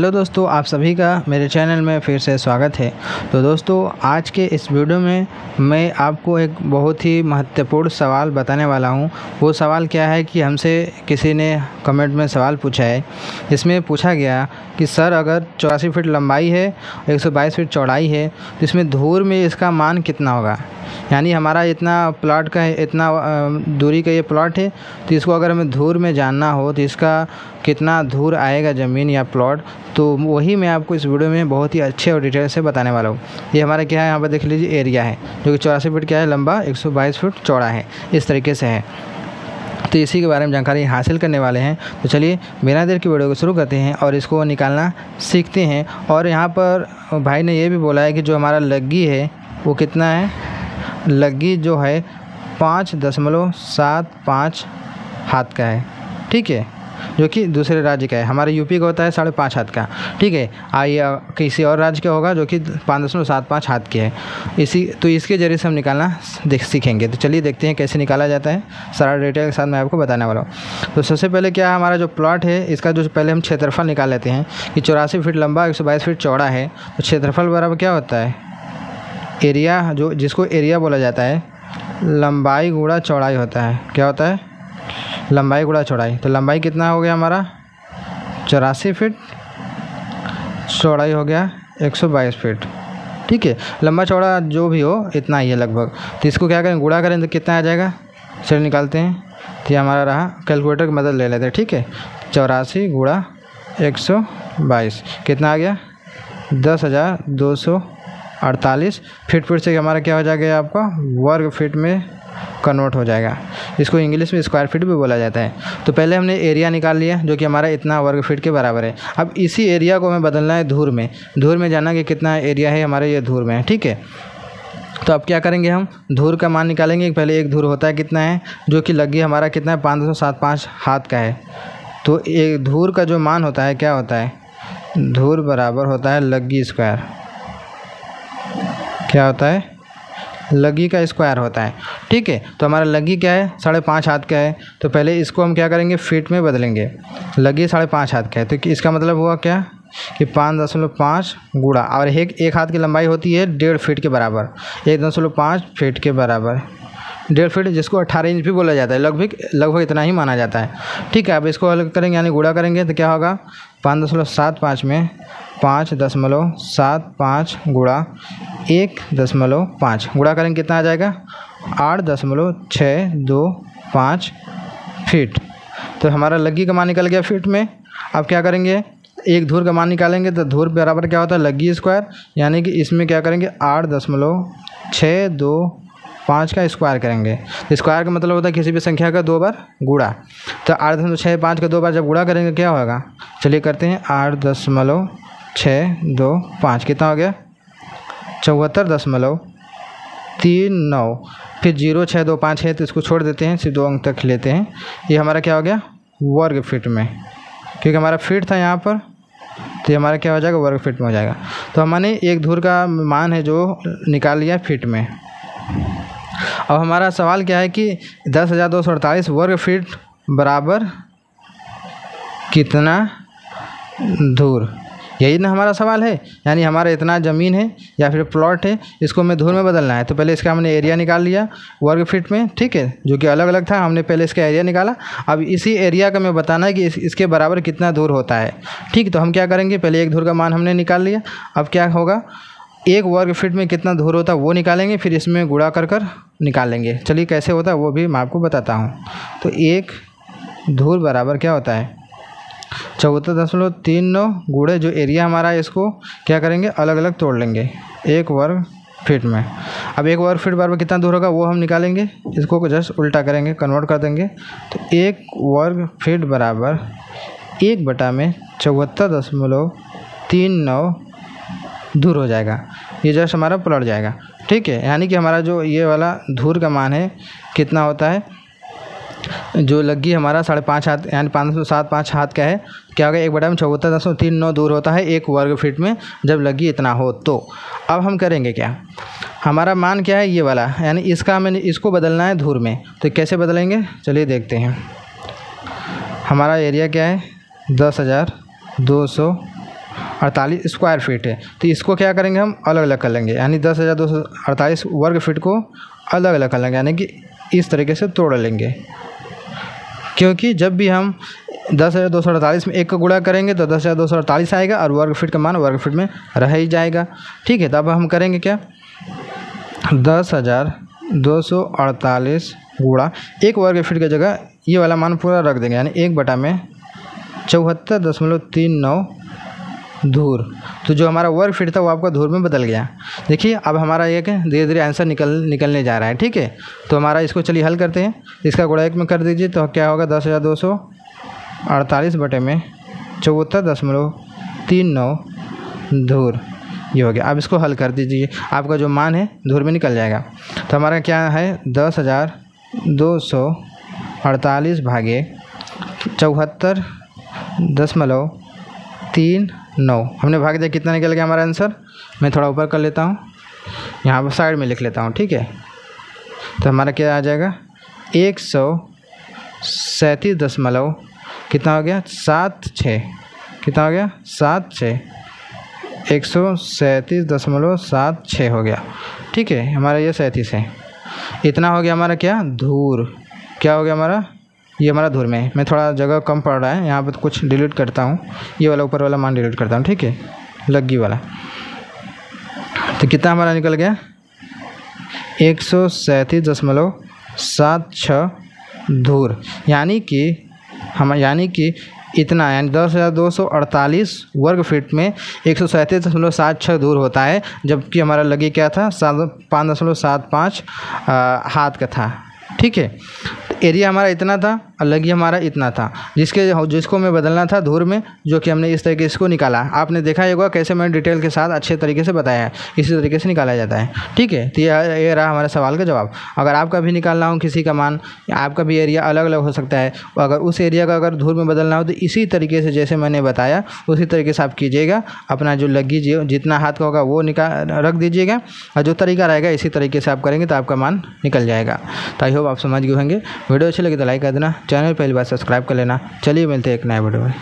Hello दोस्तों, आप सभी का मेरे चैनल में फिर से स्वागत है। तो दोस्तों, आज के इस वीडियो में मैं आपको एक बहुत ही महत्वपूर्ण सवाल बताने वाला हूं। वो सवाल क्या है कि हमसे किसी ने कमेंट में सवाल पूछा है। इसमें पूछा गया कि सर, अगर 84 फीट लंबाई है, 122 फीट चौड़ाई है, तो इसमें धूर में इसका मान कितना होगा। यानी हमारा इतना प्लॉट का है, इतना दूरी का ये प्लॉट है, तो इसको अगर हमें धूर में जानना हो तो इसका कितना धूर आएगा ज़मीन या प्लॉट, तो वही मैं आपको इस वीडियो में बहुत ही अच्छे और डिटेल से बताने वाला हूँ। ये हमारा क्या है, यहाँ पर देख लीजिए एरिया है जो कि 84 फीट क्या है लंबा, 122 फीट चौड़ा है, इस तरीके से है। तो इसी के बारे में जानकारी हासिल करने वाले हैं। तो चलिए बिना देर की वीडियो को शुरू करते हैं और इसको निकालना सीखते हैं। और यहाँ पर भाई ने ये भी बोला है कि जो हमारा लग्गी है वो कितना है, लग्गी जो है 5.75 हाथ का है, ठीक है, जो कि दूसरे राज्य का है। हमारे यूपी का होता है 5.5 हाथ का, ठीक है। आइए किसी और राज्य का होगा जो कि 5.75 हाथ की है। इसके ज़रिए से हम निकालना सीखेंगे। तो चलिए देखते हैं कैसे निकाला जाता है। सारा डिटेल के साथ मैं आपको बताने वाला हूँ। तो सबसे पहले क्या है, हमारा जो प्लॉट है इसका जो पहले हम क्षेत्रफल निकाल लेते हैं कि 84 फीट लंबा, 122 फीट चौड़ा है। तो क्षेत्रफल बराबर क्या होता है, एरिया, जो जिसको एरिया बोला जाता है, लंबाई गुणा चौड़ाई होता है। क्या होता है, लंबाई गुणा चौड़ाई। तो लंबाई कितना हो गया हमारा 84 फीट, चौड़ाई हो गया 122 फीट, ठीक है। लंबा चौड़ा जो भी हो इतना ही है लगभग। तो इसको क्या करें, गुणा करें तो कितना आ जाएगा, चलिए निकालते हैं। तो ये हमारा रहा, कैलकुलेटर की मदद ले लेते हैं, ठीक है। 84 गुणा 122 कितना आ गया, 10,248 फीट। फिर से हमारा क्या हो जाएगा, आपका वर्ग फीट में कन्वर्ट हो जाएगा। इसको इंग्लिश में स्क्वायर फीट भी बोला जाता है। तो पहले हमने एरिया निकाल लिया जो कि हमारा इतना वर्ग फीट के बराबर है। अब इसी एरिया को हमें बदलना है धूर में। धूर में जानना कि कितना एरिया है हमारे, ये धूर में है, ठीक है। तो अब क्या करेंगे, हम धूर का मान निकालेंगे। पहले एक धूर होता है कितना है, जो कि लग्गी हमारा कितना है 5.75 हाथ का है। तो एक धूर का जो मान होता है क्या होता है, धूर बराबर होता है लग्गी स्क्वायर। क्या होता है, लग्गी का स्क्वायर होता है, ठीक है। तो हमारा लग्गी क्या है, 5.5 हाथ का है। तो पहले इसको हम क्या करेंगे, फीट में बदलेंगे। लग्गी 5.5 हाथ का है, तो इसका मतलब हुआ क्या कि 5.5 गुणा, और एक हाथ की लंबाई होती है 1.5 फीट के बराबर, 1.5 फीट के बराबर 1.5 फीट, जिसको 18 इंच भी बोला जाता है। लगभग इतना ही माना जाता है, ठीक है। अब इसको अलग करेंगे यानी गुणा करेंगे तो क्या होगा, 5.75 में 5.75 गुणा 1.5 गुणा करेंगे कितना आ जाएगा, 8.625 फीट। तो हमारा लग्गी का मान निकल गया फीट में। अब क्या करेंगे, एक धूर का मान निकालेंगे। तो धूर बराबर क्या होता है, लग्गी स्क्वायर, यानी कि इसमें क्या करेंगे 8.625 का स्क्वायर करेंगे। तो स्क्वायर का मतलब होता है किसी भी संख्या का 2 बार गुणा। तो 8.65 का 2 बार जब गुणा करेंगे क्या होगा, चलिए करते हैं। 8.625 कितना हो गया, 74.39। फिर 0.625 है तो इसको छोड़ देते हैं, सिर्फ 2 अंक तक लेते हैं। ये हमारा क्या हो गया, वर्ग फीट में, क्योंकि हमारा फीट था यहाँ पर, तो ये हमारा क्या हो जाएगा, वर्ग फीट में हो जाएगा। तो हमने एक धूर का मान है जो निकाल लिया फीट में। अब हमारा सवाल क्या है कि 10,248 वर्ग फीट बराबर कितना धूर, यही ना हमारा सवाल है। यानी हमारा इतना ज़मीन है या फिर प्लॉट है, इसको हमें धूर में बदलना है। तो पहले इसका हमने एरिया निकाल लिया वर्ग फीट में, ठीक है, जो कि अलग अलग था। हमने पहले इसका एरिया निकाला। अब इसी एरिया का हमें बताना है कि इसके बराबर कितना धूर होता है, ठीक। तो हम क्या करेंगे, पहले एक धूर का मान हमने निकाल लिया। अब क्या होगा, एक वर्ग फीट में कितना धूर होता है वो निकालेंगे, फिर इसमें गुणा कर निकाल लेंगे। चलिए कैसे होता है वो भी मैं आपको बताता हूँ। तो एक धूर बराबर क्या होता है 74.39 गुणे जो एरिया हमारा है, इसको क्या करेंगे, अलग अलग तोड़ लेंगे एक वर्ग फीट में। अब एक वर्ग फीट बराबर कितना दूर होगा वो हम निकालेंगे, इसको जस्ट उल्टा करेंगे, कन्वर्ट कर देंगे। तो एक वर्ग फीट बराबर 1/74.39 धूर हो जाएगा। ये जस्ट हमारा पलट जाएगा, ठीक है। यानी कि हमारा जो ये वाला धूर का मान है कितना होता है, जो लग्गी हमारा 5.5 हाथ यानी 5.75 हाथ का है, क्या होगा, 1/74.39 दूर होता है एक वर्ग फीट में जब लग्गी इतना हो। तो अब हम करेंगे क्या, हमारा मान क्या है ये वाला, यानी इसका हमें इसको बदलना है धूर में। तो कैसे बदलेंगे, चलिए देखते हैं। हमारा एरिया क्या है 10,200 248 स्क्वायर फीट है। तो इसको क्या करेंगे, हम अलग अलग कर लेंगे, यानी 10,248 वर्ग फीट को अलग अलग कर लेंगे, यानी कि इस तरीके से तोड़ लेंगे। क्योंकि जब भी हम 10,248 में 1 का गुणा करेंगे तो 10,248 आएगा और वर्ग फीट का मान वर्ग फीट में रह ही जाएगा। ठीक है, तो अब हम करेंगे क्या, 10,248 गुणा 1 वर्ग फीट की जगह ये वाला मान पूरा रख देंगे, यानी 1/74.39 धूर। तो जो हमारा वर्ग फीट था वो आपका धूर में बदल गया। देखिए अब हमारा ये धीरे धीरे आंसर निकलने जा रहा है। ठीक है, तो हमारा इसको चलिए हल करते हैं। इसका गुणा 1 में कर दीजिए तो क्या होगा, 10,248 बटे में 74.39 धूर, ये हो गया। अब इसको हल कर दीजिए, आपका जो मान है धूर में निकल जाएगा। तो हमारा क्या है, 10,248 भागे 74.39 हमने भाग दिया, कितना निकल गया हमारा आंसर। मैं थोड़ा ऊपर कर लेता हूँ, यहाँ पर साइड में लिख लेता हूँ। ठीक है, तो हमारा क्या आ जाएगा, 137 कितना हो गया, 76 कितना हो गया, 76 137.76 हो गया। ठीक है, हमारा ये 37 है, इतना हो गया हमारा क्या, धूर। क्या हो गया हमारा, ये हमारा धूर में। मैं थोड़ा जगह कम पड़ रहा है, यहाँ पर कुछ डिलीट करता हूँ, ये वाला ऊपर वाला मान डिलीट करता हूँ। ठीक है, लग्गी वाला। तो कितना हमारा निकल गया, 137.76 धूर, यानी कि इतना, यानी 10,248 वर्ग फीट में 137.76 धूर होता है, जबकि हमारा लगी क्या था, 5.75 हाथ का था। ठीक है, एरिया हमारा इतना था और लगी हमारा इतना था, जिसको मैं बदलना था धूर में, जो कि हमने इस तरीके से इसको निकाला। आपने देखा होगा कैसे मैंने डिटेल के साथ अच्छे तरीके से बताया है, इसी तरीके से निकाला जाता है। ठीक है, तो ये रहा हमारे सवाल का जवाब। अगर आपका भी निकालना हो किसी का मान, आपका भी एरिया अलग अलग हो सकता है, अगर उस एरिया का अगर धूर में बदलना हो तो इसी तरीके से जैसे मैंने बताया उसी तरीके से आप कीजिएगा। अपना जो लगी जितना हाथ का होगा वो रख दीजिएगा, और जो तरीका रहेगा इसी तरीके से आप करेंगे तो आपका मान निकल जाएगा। तो आई होप आप समझ गए होंगे। वीडियो अच्छी लगी तो लाइक कर देना, चैनल पहली बार सब्सक्राइब कर लेना। चलिए मिलते हैं एक नए वीडियो में।